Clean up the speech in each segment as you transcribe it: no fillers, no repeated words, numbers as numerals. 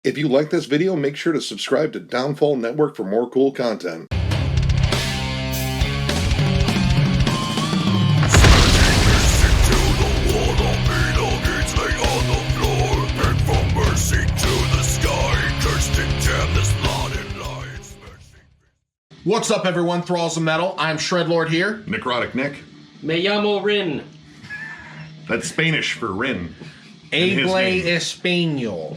If you like this video, make sure to subscribe to Downfall Network for more cool content. What's up, everyone? Thralls of Metal. I'm Shredlord here. Necrotic Nick. Me llamo Rin. That's Spanish for Rin. Hable Español.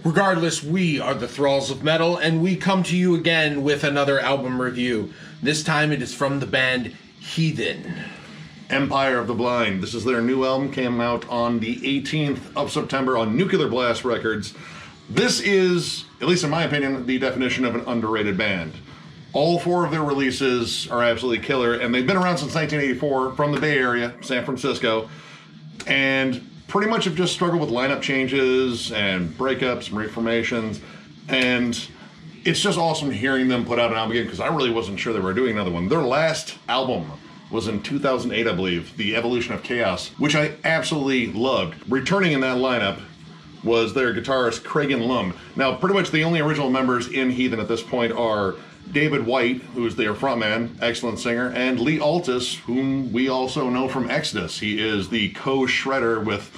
Regardless, we are the Thralls of Metal, and we come to you again with another album review. This time it is from the band Heathen. Empire of the Blind. This is their new album, came out on the 18th of September on Nuclear Blast Records. This is, at least in my opinion, the definition of an underrated band. All four of their releases are absolutely killer, and they've been around since 1984 from the Bay Area, San Francisco, and pretty much have just struggled with lineup changes and breakups and reformations, and it's just awesome hearing them put out an album again, because I really wasn't sure they were doing another one. Their last album was in 2008, I believe, The Evolution of Chaos, which I absolutely loved. Returning in that lineup was their guitarist, Cragen Lum. Now, pretty much the only original members in Heathen at this point are David White, who is their frontman, excellent singer, and Lee Altus, whom we also know from Exodus. He is the co-shredder with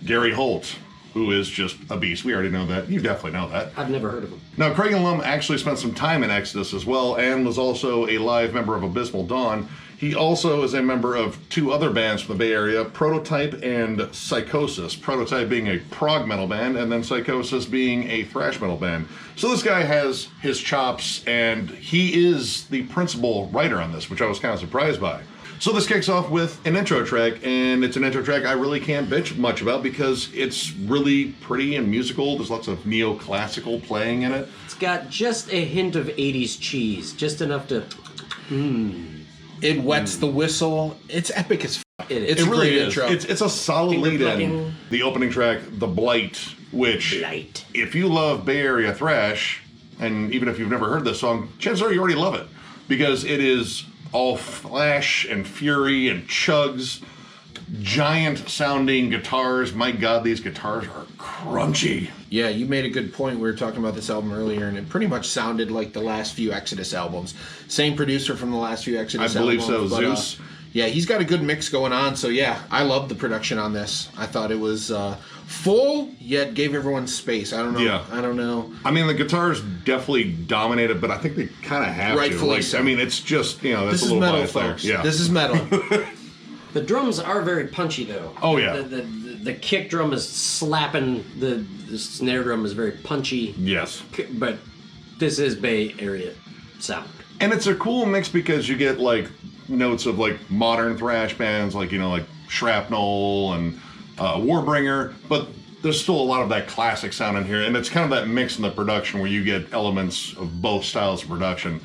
Gary Holt, who is just a beast. We already know that. You definitely know that. I've never heard of him. Now, Cragen Lum actually spent some time in Exodus as well, and was also a live member of Abysmal Dawn. He also is a member of two other bands from the Bay Area, Prototype and Psychosis. Prototype being a prog metal band, and then Psychosis being a thrash metal band. So this guy has his chops, and he is the principal writer on this, which I was kind of surprised by. So this kicks off with an intro track, and it's an intro track I really can't bitch much about because it's really pretty and musical. There's lots of neoclassical playing in it. It's got just a hint of 80s cheese, just enough to... It wets the whistle. It's epic as f***. It's It a really great is. intro. It's a solid lead in. The opening track, The Blight, which, Blight. if you love Bay Area thrash, and even if you've never heard this song, chances are you already love it, because it is all flash and fury and chugs, giant sounding guitars. My God, these guitars are crunchy. Yeah, you made a good point. We were talking about this album earlier, and it pretty much sounded like the last few Exodus albums. Same producer from the last few Exodus albums. I believe so, Zeus. Yeah, he's got a good mix going on, so yeah, I love the production on this. I thought it was full, yet gave everyone space. I don't know. Yeah. I don't know. I mean, the guitars definitely dominated, but I think they kind of have Rightfully to. so. I mean, it's just, you know, that's This a is little metal, bias there. folks. Yeah. This is metal. The drums are very punchy, though. Oh, yeah. The kick drum is slapping. The snare drum is very punchy. Yes. But this is Bay Area sound. And it's a cool mix because you get like notes of like modern thrash bands, like, you know, like Shrapnel and Warbringer, but there's still a lot of that classic sound in here, and it's kind of that mix in the production where you get elements of both styles of production.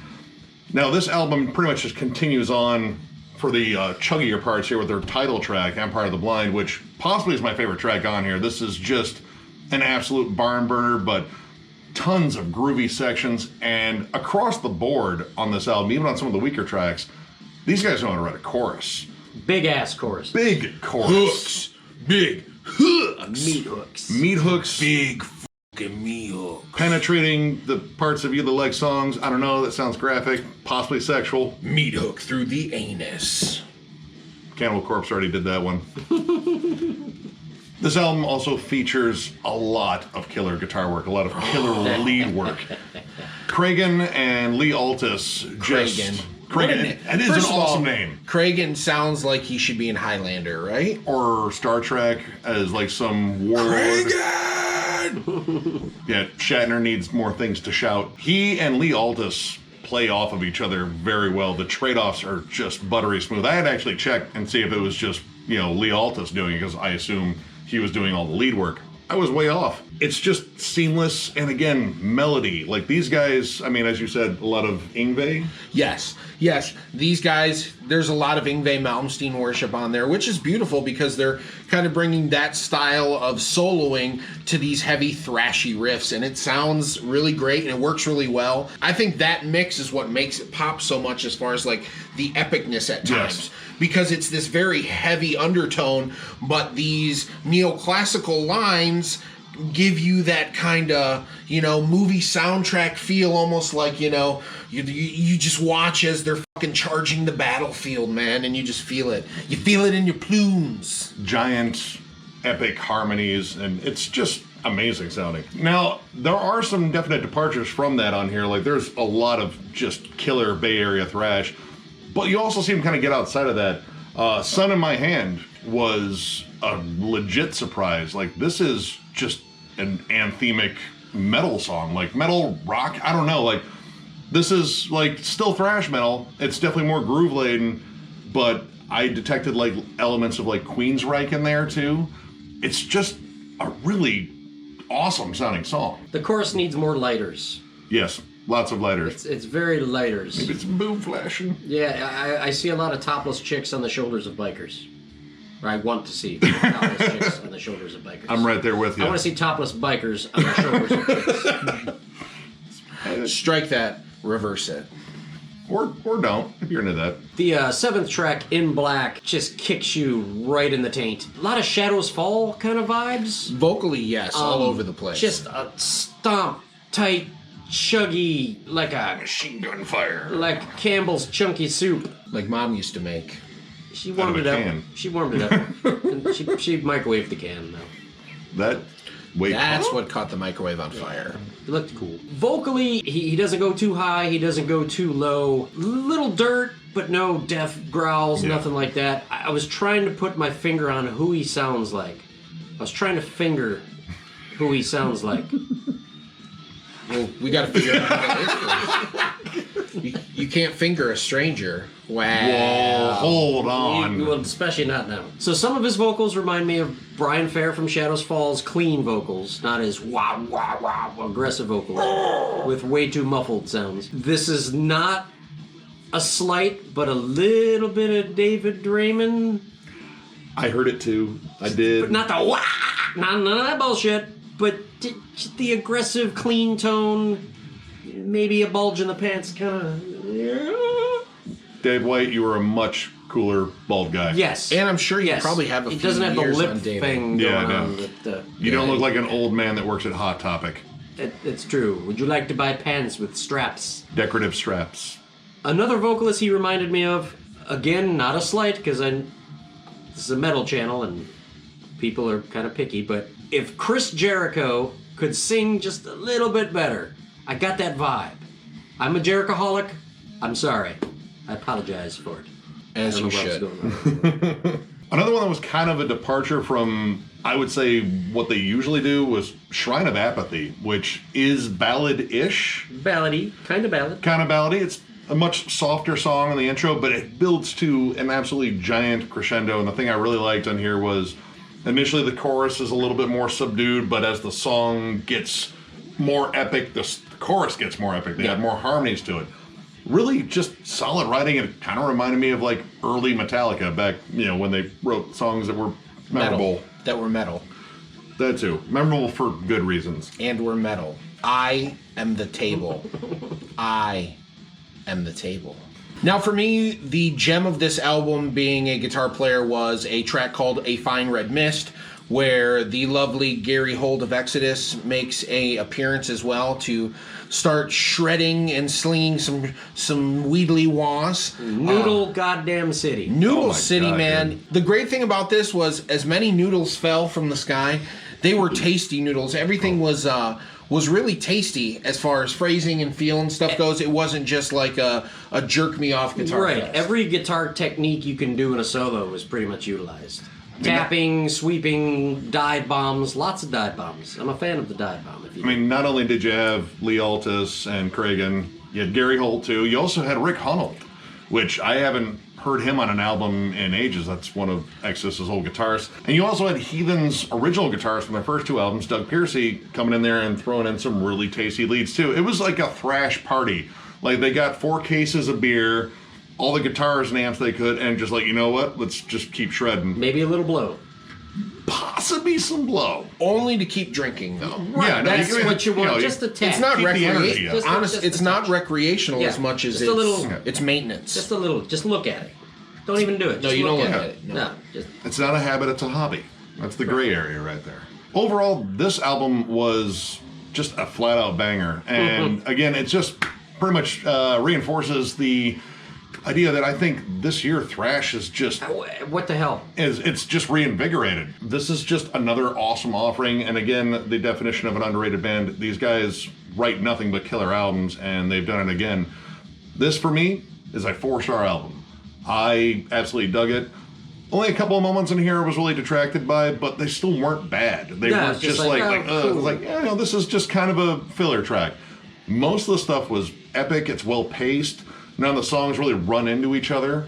Now, this album pretty much just continues on for the chuggier parts here with their title track, Empire of the Blind, which possibly is my favorite track on here. This is just an absolute barn burner, but tons of groovy sections, and across the board on this album, even on some of the weaker tracks, these guys know how to write a chorus. Big ass chorus. Big chorus. Hooks. Big hooks. Meat hooks. Meat hooks. Big fucking meat hooks. Penetrating the parts of you that like songs. I don't know, that sounds graphic, possibly sexual. Meat hook through the anus. Cannibal Corpse already did that one. This album also features a lot of killer guitar work, a lot of killer lead work. Cragen and Lee Altus just... Cragen. It is an awesome name. Cragen sounds like he should be in Highlander, right? Or Star Trek as like some warlord. Cragen! Yeah, Shatner needs more things to shout. He and Lee Altus play off of each other very well. The trade-offs are just buttery smooth. I had to actually check and see if it was just, you know, Lee Altus doing it, because I assume he was doing all the lead work. I was way off. It's just seamless, and again, melody. Like these guys, I mean, as you said, a lot of Yngwie. Yes. These guys, there's a lot of Yngwie Malmsteen worship on there, which is beautiful because they're kind of bringing that style of soloing to these heavy thrashy riffs, and it sounds really great and it works really well. I think that mix is what makes it pop so much as far as like the epicness at times. Yes. Because it's this very heavy undertone, but these neoclassical lines give you that kind of, movie soundtrack feel, almost like, you just watch as they're fucking charging the battlefield, man, and you just feel it. You feel it in your plumes. Giant, epic harmonies, and it's just amazing sounding. Now, there are some definite departures from that on here. Like, there's a lot of just killer Bay Area thrash, but you also see them kind of get outside of that. Sun in My Hand was a legit surprise. Like, this is just an anthemic metal song, like metal rock. I don't know. Like, this is like still thrash metal. It's definitely more groove laden, but I detected like elements of like Queensryche in there too. It's just a really awesome sounding song. The chorus needs more lighters. Yes, lots of lighters. It's very lighters. Maybe it's boob flashing. Yeah, I see a lot of topless chicks on the shoulders of bikers. Or I want to see topless chicks on the shoulders of bikers. I'm right there with you. I want to see topless bikers on the shoulders of chicks. Strike that, reverse it. Or don't, if you're into that. The seventh track, In Black, just kicks you right in the taint. A lot of Shadows Fall kind of vibes. Vocally, yes, all over the place. Just a stomp, tight, chuggy, like a Machine gun fire. like Campbell's chunky soup. Like Mom used to make. She warmed it a up. can. She warmed it up. And she microwaved the can though. That's what caught the microwave on fire. It looked cool. Vocally, he doesn't go too high, he doesn't go too low. Little dirt, but no death growls, nothing like that. I was trying to put my finger on who he sounds like. I was trying to finger who he sounds like. Well, we got to figure out who that is first. You can't finger a stranger. Wow. Whoa, hold on. Well, especially not now. So some of his vocals remind me of Brian Fair from Shadows Fall's clean vocals, not his wah, wah, wah, aggressive vocals with way too muffled sounds. This is not a slight, but a little bit of David Draymond. I heard it too. I did. But not the wah, none of that bullshit, but the aggressive, clean tone, maybe a bulge in the pants kind of... Dave White, you were a much cooler bald guy. Yes. And I'm sure you probably have a few He doesn't have the years lip on David. thing Yeah, going I on know. with the... You don't look like an old man that works at Hot Topic. It's true. Would you like to buy pants with straps? Decorative straps. Another vocalist he reminded me of, again, not a slight, because this is a metal channel and people are kind of picky, but if Chris Jericho could sing just a little bit better, I got that vibe. I'm a Jerichoholic. I'm sorry. I apologize for it. As you should. Another one that was kind of a departure from, I would say, what they usually do was Shrine of Apathy, which is ballad-ish. Ballady. Kind of ballad. Kind of ballady. It's a much softer song in the intro, but it builds to an absolutely giant crescendo. And the thing I really liked on here was initially the chorus is a little bit more subdued, but as the song gets more epic, the chorus gets more epic. They add more harmonies to it. Really just solid writing. It kind of reminded me of like early Metallica back, when they wrote songs that were memorable. That were metal. That too. Memorable for good reasons. And we're metal. I am the table. I am the table. Now for me, the gem of this album being a guitar player was a track called A Fine Red Mist, where the lovely Gary Holt of Exodus makes a appearance as well to start shredding and slinging some Weedly Waws. Noodle goddamn city. Noodle City, God, man. dude. The great thing about this was as many noodles fell from the sky, they were tasty noodles. Everything was really tasty as far as phrasing and feel and stuff goes. It wasn't just like a jerk me off guitar. Right. fest. Every guitar technique you can do in a solo was pretty much utilized. Tapping, sweeping, dive bombs, lots of dive bombs. I'm a fan of the dive bomb. I mean, not only did you have Lee Altus and Cragen, you had Gary Holt too. You also had Rick Hunold, which I haven't heard him on an album in ages. That's one of Exodus's old guitarists. And you also had Heathen's original guitarist from their first two albums, Doug Piercy, coming in there and throwing in some really tasty leads too. It was like a thrash party. Like they got 4 cases of beer, all the guitars and amps they could, and just like, you know what? Let's just keep shredding. Maybe a little blow. Possibly some blow. Only to keep drinking, though. Right, Yeah, no, that's you can- what you want. you know, Just a tad. It's not Keep the energy up. recreational. It's not recreational Yeah, as much as just a little- it's maintenance. Just a little. Just look at it. Don't even do it. No, Just you don't look look at at it. it, no. No. Just It's not a habit, it's a hobby. That's the gray area right there. overall, this album was just a flat out banger. And again, it just pretty much reinforces the idea that I think this year thrash is just What the hell? it's just reinvigorated. This is just another awesome offering, and again, the definition of an underrated band. These guys write nothing but killer albums, and they've done it again. This for me is a 4-star album. I absolutely dug it. Only a couple of moments in here I was really detracted by, but they still weren't bad. They weren't just like, this is just kind of a filler track. Most of the stuff was epic. It's well paced. None of the songs really run into each other.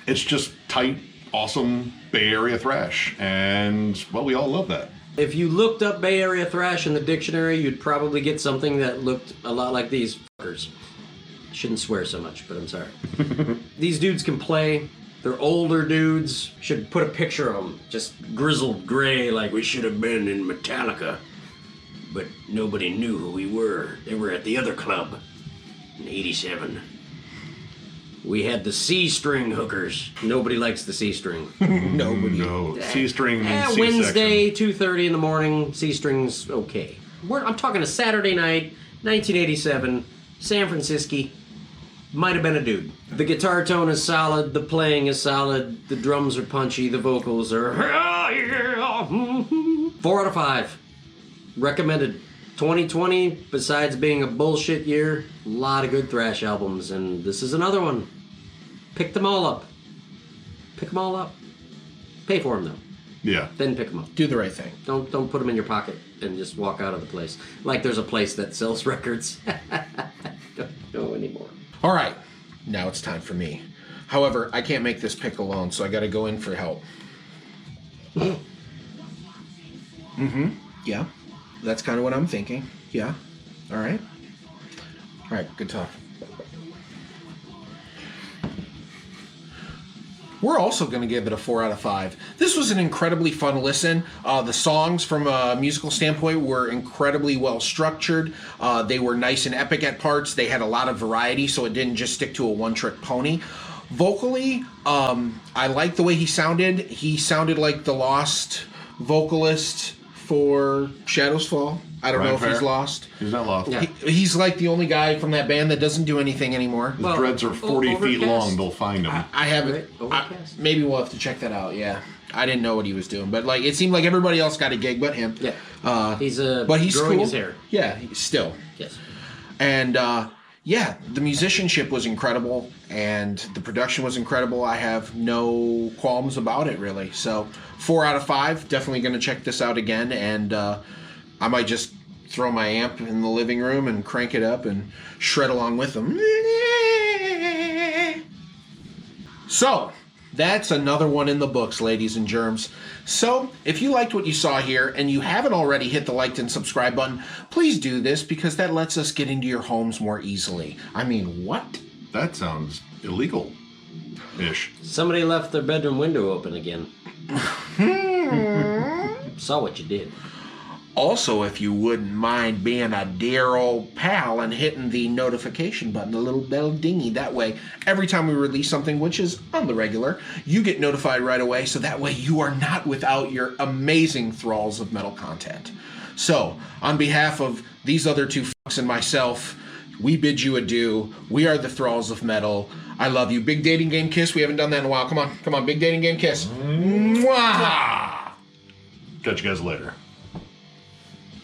It's just tight, awesome Bay Area thrash. And, well, we all love that. If you looked up Bay Area thrash in the dictionary, you'd probably get something that looked a lot like these fuckers. Shouldn't swear so much, but I'm sorry. These dudes can play. They're older dudes. Should put a picture of them. Just grizzled gray like we should have been in Metallica. But nobody knew who we were. They were at the other club in 87. We had the C-string hookers. Nobody likes the C-string. Nobody. No, C-string means C-section. Wednesday, 2:30 in the morning, C-string's okay. I'm talking a Saturday night, 1987, San Francisco. Might have been a dude. The guitar tone is solid, the playing is solid, the drums are punchy, the vocals are 4 out of 5. Recommended. 2020, besides being a bullshit year, a lot of good thrash albums, and this is another one. Pick them all up. Pick them all up. Pay for them though. Yeah. Then pick them up. Do the right thing. Don't put them in your pocket and just walk out of the place. Like there's a place that sells records. Don't know anymore. All right, now it's time for me. However, I can't make this pick alone, so I got to go in for help. Yeah, that's kind of what I'm thinking. Yeah. All right. All right, good talk. We're also going to give it a 4 out of 5. This was an incredibly fun listen. The songs, from a musical standpoint, were incredibly well structured. They were nice and epic at parts. They had a lot of variety, so it didn't just stick to a one-trick pony. Vocally, I liked the way he sounded. He sounded like the lost vocalist for Shadows Fall. I don't know if he's lost. He's not lost. Yeah. He's like the only guy from that band that doesn't do anything anymore. His dreads are 40 feet long. They'll find him. I haven't. Maybe we'll have to check that out. Yeah, I didn't know what he was doing, but like it seemed like everybody else got a gig but him. Yeah, he's growing cool. His hair. Yeah, still. Yes, and yeah, the musicianship was incredible and the production was incredible. I have no qualms about it really. So 4 out of 5. Definitely going to check this out again, and I might just throw my amp in the living room and crank it up and shred along with them. So, that's another one in the books, ladies and germs. So, if you liked what you saw here and you haven't already hit the like and subscribe button, please do this because that lets us get into your homes more easily. I mean, what? That sounds illegal-ish. somebody left their bedroom window open again. Saw what you did. Also, if you wouldn't mind being a dear old pal and hitting the notification button, the little bell dingy, that way, every time we release something, which is on the regular, you get notified right away, so that way you are not without your amazing Thralls of Metal content. So, on behalf of these other two fucks and myself, we bid you adieu. We are the Thralls of Metal. I love you. Big dating game kiss. We haven't done that in a while. Come on. Big dating game kiss. Mwah! Catch you guys later.